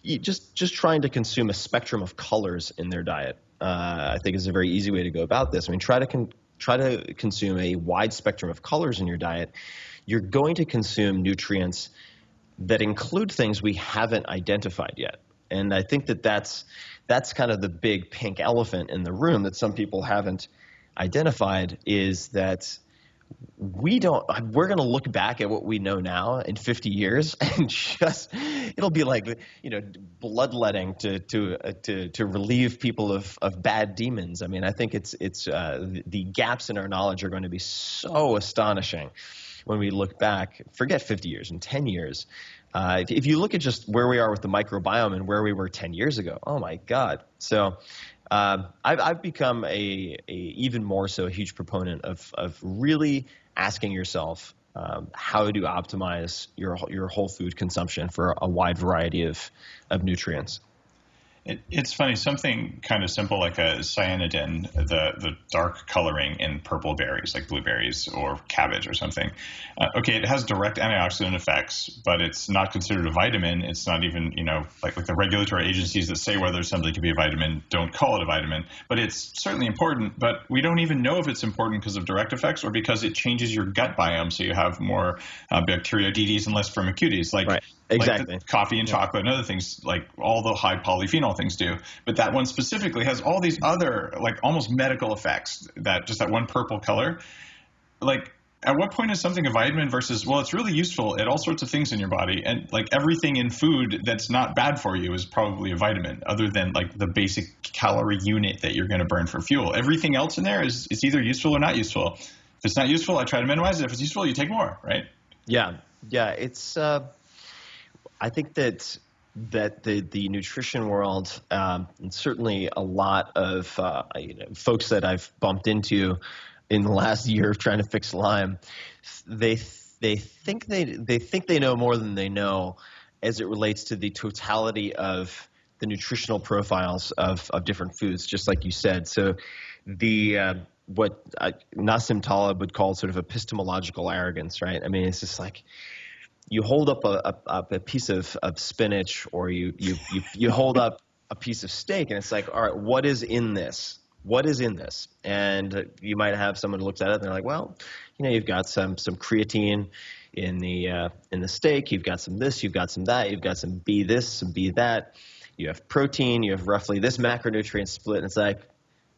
just trying to consume a spectrum of colors in their diet, I think is a very easy way to go about this. Try to consume a wide spectrum of colors in your diet. You're going to consume nutrients that include things we haven't identified yet. And I think that's kind of the big pink elephant in the room that some people haven't identified, is that we're going to look back at what we know now in 50 years and it'll be like, bloodletting to relieve people of bad demons. I mean, I think the gaps in our knowledge are going to be so astonishing when we look back. Forget 50 years, in 10 years. If you look at just where we are with the microbiome and where we were 10 years ago, oh my God. So I've become even more so a huge proponent of really asking yourself how to optimize your whole food consumption for a wide variety of nutrients. It's funny, something kind of simple like a cyanidin, the dark coloring in purple berries like blueberries or cabbage or something. Okay, it has direct antioxidant effects, but it's not considered a vitamin. It's not even, like the regulatory agencies that say whether something can be a vitamin don't call it a vitamin. But it's certainly important, but we don't even know if it's important because of direct effects or because it changes your gut biome, so you have more Bacteroidetes and less Firmicutes. Right. Exactly. Like coffee and chocolate and other things, like all the high polyphenol things do. But that one specifically has all these other, like almost medical effects, that one purple color. Like, at what point is something a vitamin versus, well, it's really useful at all sorts of things in your body. And like everything in food that's not bad for you is probably a vitamin, other than like the basic calorie unit that you're going to burn for fuel. Everything else in there is either useful or not useful. If it's not useful, I try to minimize it. If it's useful, you take more, right? Yeah. It's I think that the nutrition world, and certainly a lot of folks that I've bumped into in the last year of trying to fix Lyme, they think they know more than they know as it relates to the totality of the nutritional profiles of different foods, just like you said. So what Nassim Taleb would call sort of epistemological arrogance, right? I mean, it's just like, you hold up a piece of spinach, or you hold up a piece of steak, and it's like, all right, what is in this? What is in this? And you might have someone who looks at it and they're like, well, you've got some creatine in the steak, you've got some this, you've got some that, you've got some B this, some B that, you have protein, you have roughly this macronutrient split, and it's like,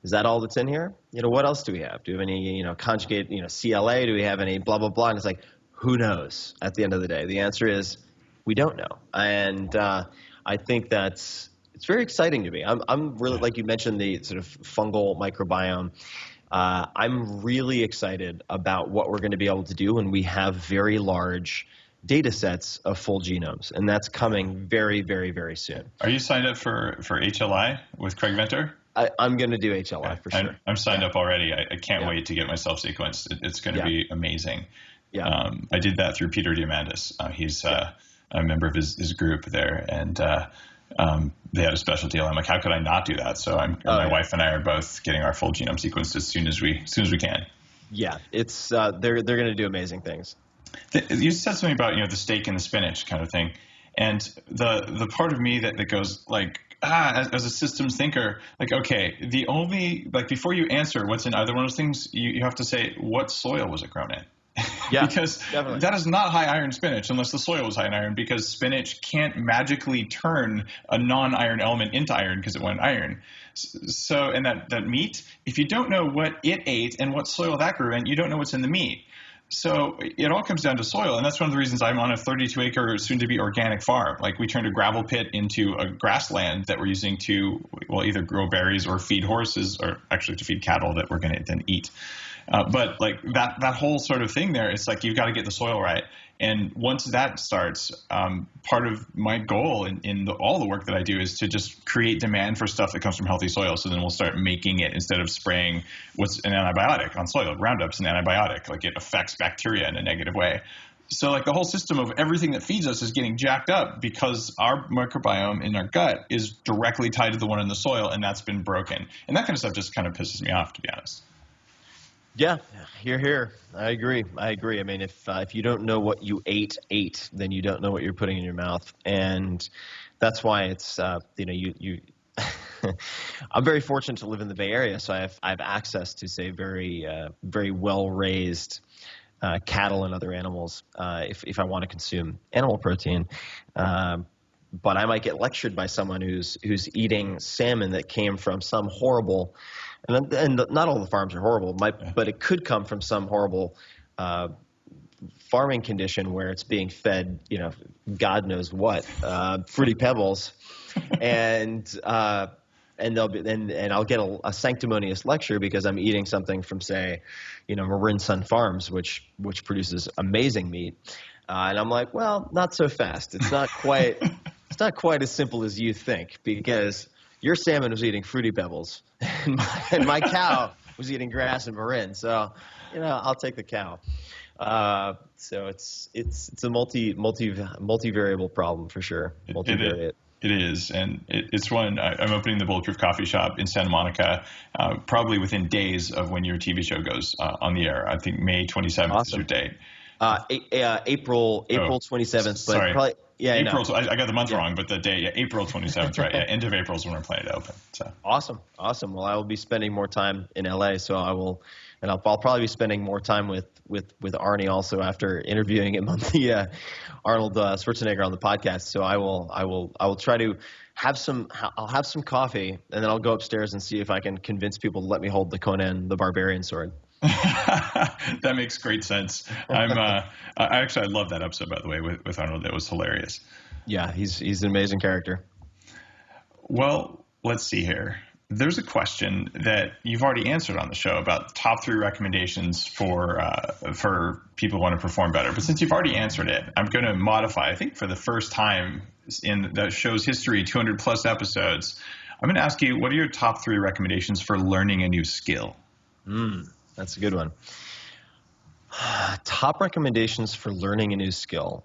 is that all that's in here? What else do we have? Do we have any conjugate CLA? Do we have any blah blah blah? And it's like, who knows at the end of the day? The answer is we don't know. And I think it's very exciting to me. I'm really, like you mentioned, the sort of fungal microbiome. I'm really excited about what we're going to be able to do when we have very large data sets of full genomes. And that's coming very, very, very soon. Are you signed up for HLI with Craig Venter? I'm going to do HLI for sure. I'm signed up already. I can't wait to get myself sequenced. It's going to be amazing. Yeah. I did that through Peter Diamandis. He's a member of his group there, and they had a special deal. I'm like, how could I not do that? So my wife and I are both getting our full genome sequenced as soon as we can. Yeah, it's they're going to do amazing things. You said something about the steak and the spinach kind of thing, and the part of me that goes like, as a systems thinker, like, okay, the only, like, before you answer what's in either one of those things, you have to say, what soil was it grown in? Yeah, because definitely. That is not high iron spinach unless the soil was high in iron, because spinach can't magically turn a non-iron element into iron because it went iron. So, and that meat, if you don't know what it ate and what soil that grew in, you don't know what's in the meat. So it all comes down to soil, and that's one of the reasons I'm on a 32-acre soon-to-be organic farm. Like, we turned a gravel pit into a grassland that we're using to, well, either grow berries or feed horses, or actually to feed cattle that we're going to then eat. But like that whole sort of thing there, it's like you've got to get the soil right. And once that starts, part of my goal in all the work that I do is to just create demand for stuff that comes from healthy soil. So then we'll start making it instead of spraying what's an antibiotic on soil. Roundup's an antibiotic. Like, it affects bacteria in a negative way. So like the whole system of everything that feeds us is getting jacked up because our microbiome in our gut is directly tied to the one in the soil, and that's been broken. And that kind of stuff just kind of pisses me off, to be honest. Yeah, here. I agree. I mean, if you don't know what you ate, then you don't know what you're putting in your mouth, and that's why it's you. I'm very fortunate to live in the Bay Area, so I have access to, say, very very well raised cattle and other animals. If I want to consume animal protein. But I might get lectured by someone who's eating salmon that came from some horrible, and not all the farms are horrible, but it could come from some horrible farming condition where it's being fed, God knows what, Fruity Pebbles, and I'll get a sanctimonious lecture because I'm eating something from, say, Marin Sun Farms, which produces amazing meat, and I'm like, well, not so fast. It's not quite as simple as you think, because your salmon was eating Fruity Pebbles, and my cow was eating grass and Marin. So, I'll take the cow. So it's a multivariable problem for sure. Multivariate. It is, and it's one. I'm opening the Bulletproof Coffee Shop in Santa Monica, probably within days of when your TV show goes on the air. I think May 27th Awesome. is your date. April 27th. But sorry. Probably, April. I got the month wrong, but the day, April 27th, right? Yeah, end of April is when we're planning to open. So awesome. Well, I will be spending more time in LA, so I'll probably be spending more time with Arnie also after interviewing him on the Arnold Schwarzenegger on the podcast. So I will try to have some coffee, and then I'll go upstairs and see if I can convince people to let me hold the Conan the Barbarian sword. That makes great sense. I love that episode, by the way, with Arnold. That was hilarious. Yeah, he's an amazing character. Well, let's see here. There's a question that you've already answered on the show about top 3 recommendations for people who want to perform better. But since you've already answered it, I'm going to modify. I think for the first time in the show's history, 200 plus episodes, I'm going to ask you, what are your top 3 recommendations for learning a new skill? That's a good one. Top recommendations for learning a new skill.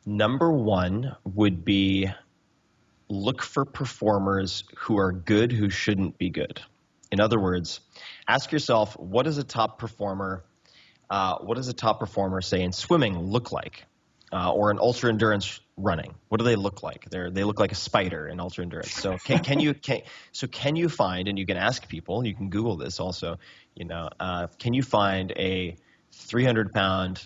Number 1 would be look for performers who are good who shouldn't be good. In other words, ask yourself, what does a top performer say in swimming look like, or in ultra endurance running? What do they look like? They look like a spider in ultra endurance. So can you find, and you can ask people, you can Google this also, can you find a 300-pound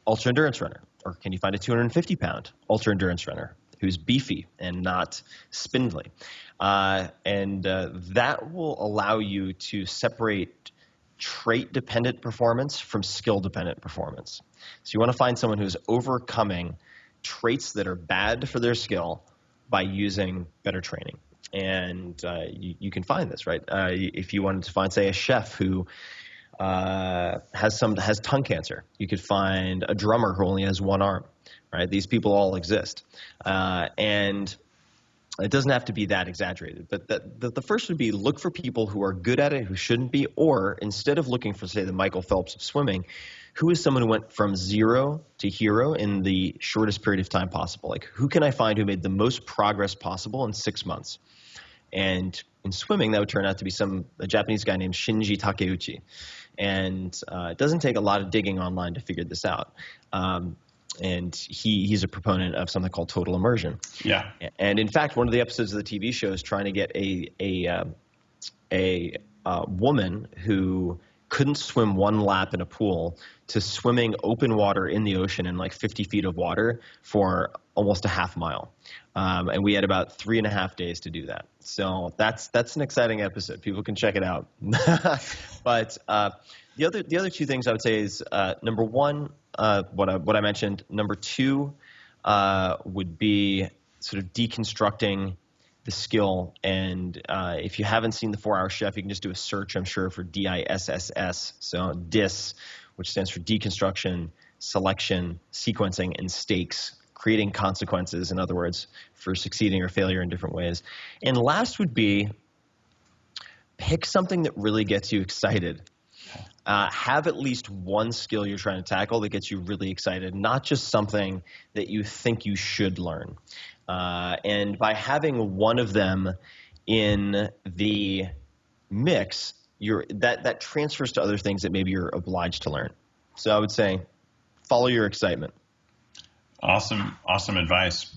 ultra endurance runner, or can you find a 250-pound ultra endurance runner who's beefy and not spindly? That will allow you to separate trait-dependent performance from skill-dependent performance. So you want to find someone who's overcoming traits that are bad for their skill by using better training. And you can find this, right? If you wanted to find, say, a chef who has tongue cancer, you could find a drummer who only has one arm. Right? These people all exist. And it doesn't have to be that exaggerated. But the first would be look for people who are good at it, who shouldn't be, or instead of looking for, say, the Michael Phelps of swimming, who is someone who went from zero to hero in the shortest period of time possible? Like, who can I find who made the most progress possible in 6 months? And in swimming, that would turn out to be a Japanese guy named Shinji Takeuchi. And it doesn't take a lot of digging online to figure this out. And he's a proponent of something called total immersion. Yeah. And in fact, one of the episodes of the TV show is trying to get a woman who couldn't swim one lap in a pool to swimming open water in the ocean in like 50 feet of water for almost a half mile. And we had about 3.5 days to do that. So that's an exciting episode. People can check it out. But the other 2 things I would say is number 1, what I mentioned. Number 2 would be sort of deconstructing the skill. And if you haven't seen the 4-Hour Chef, you can just do a search, I'm sure, for DISSS. So DIS, which stands for deconstruction, selection, sequencing, and stakes, creating consequences, in other words, for succeeding or failure in different ways. And last would be pick something that really gets you excited. Have at least one skill you're trying to tackle that gets you really excited, not just something that you think you should learn. And by having one of them in the mix, that transfers to other things that maybe you're obliged to learn. So I would say follow your excitement. Awesome advice.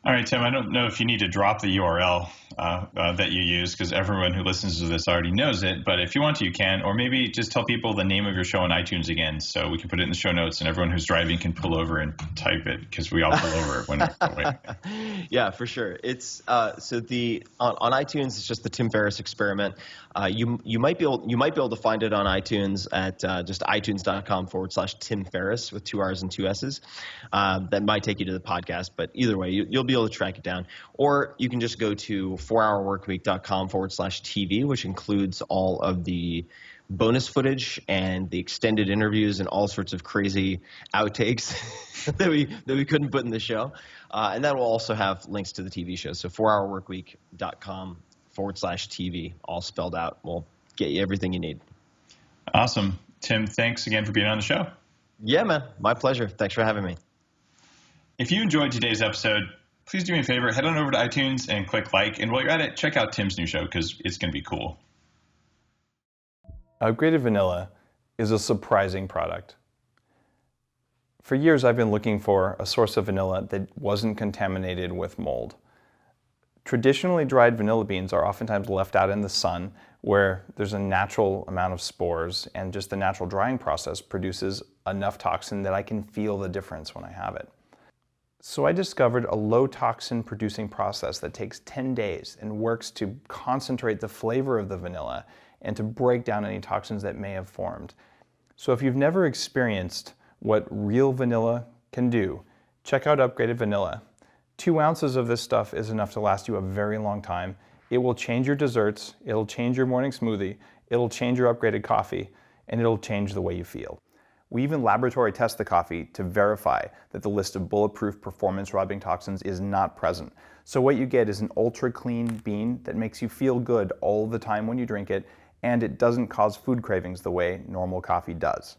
All right, Tim, I don't know if you need to drop the URL that you use because everyone who listens to this already knows it, but if you want to, you can. Or maybe just tell people the name of your show on iTunes again so we can put it in the show notes and everyone who's driving can pull over and type it because we all pull over when we're waiting. Yeah, for sure. It's on iTunes. It's just the Tim Ferris Experiment. You might be able to find it on iTunes at just itunes.com/Tim Ferris with 2 R's and 2 S's. That might take you to the podcast, but either way, you'll be able to track it down. Or you can just go to 4hourworkweek.com/TV, which includes all of the bonus footage and the extended interviews and all sorts of crazy outtakes that we couldn't put in the show. And that will also have links to the TV show. So 4hourworkweek.com/TV, all spelled out. We'll get you everything you need. Awesome. Tim, thanks again for being on the show. Yeah, man. My pleasure. Thanks for having me. If you enjoyed today's episode, please do me a favor, head on over to iTunes and click like. And while you're at it, check out Tim's new show because it's going to be cool. Upgraded vanilla is a surprising product. For years, I've been looking for a source of vanilla that wasn't contaminated with mold. Traditionally dried vanilla beans are oftentimes left out in the sun where there's a natural amount of spores and just the natural drying process produces enough toxin that I can feel the difference when I have it. So I discovered a low toxin producing process that takes 10 days and works to concentrate the flavor of the vanilla and to break down any toxins that may have formed. So if you've never experienced what real vanilla can do, check out Upgraded Vanilla. 2 ounces of this stuff is enough to last you a very long time. It will change your desserts, it'll change your morning smoothie, it'll change your upgraded coffee, and it'll change the way you feel. We even laboratory test the coffee to verify that the list of bulletproof performance-robbing toxins is not present. So what you get is an ultra-clean bean that makes you feel good all the time when you drink it, and it doesn't cause food cravings the way normal coffee does.